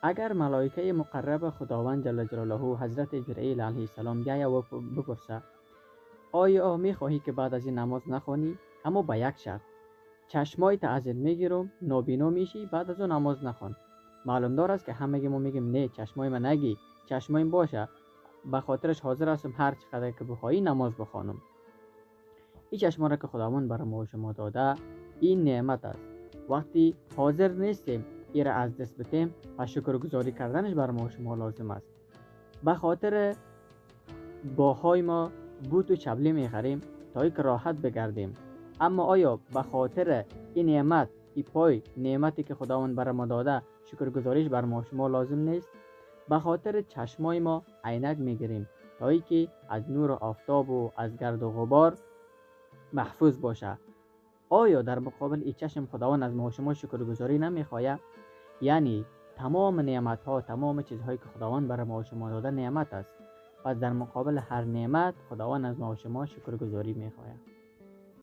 اگر ملائکه مقرب خداوند جل جلاله حضرت جبرئیل علیه السلام بیاید و بپرسه آیا میخواهی که بعد از این نماز نخوانی؟ اما به یک شرط، چشمایت ازت میگیرم نابینا میشی، بعد از اون نماز نخوان. معلوم دار است که همه ما میگیم نه چشمای من نگی، چشمایم باشه، به خاطرش حاضر هستم هر چقدر که بخوایی نماز بخوانم. این چشما را که خداوند برای ما و شما داده این نعمت است. وقتی حاضر نیستیم این را از دست بدیم، پس شکرگزاری کردنش برای ما و شما لازم است. به خاطر باهای ما بوت و چبلی میخریم تا اینکه راحت بگردیم، اما آیا به خاطر این نعمت، این پای نعمتی که خداوند برای ما داده شکرگزاریش بر ما و شما لازم نیست؟ به خاطر چشمای ما عینک میگیریم تا اینکه از نور آفتاب و از گرد و غبار محفوظ باشه. آیا در مقابل این چشم خداوند از ما و شما شکرگزاری نمیخواهد؟ یعنی تمام نعمت ها، تمام چیزهایی که خداوند برای ما و شما داده نعمت است. پس در مقابل هر نعمت خداوند از ما و شما شکرگزاری میخواهد.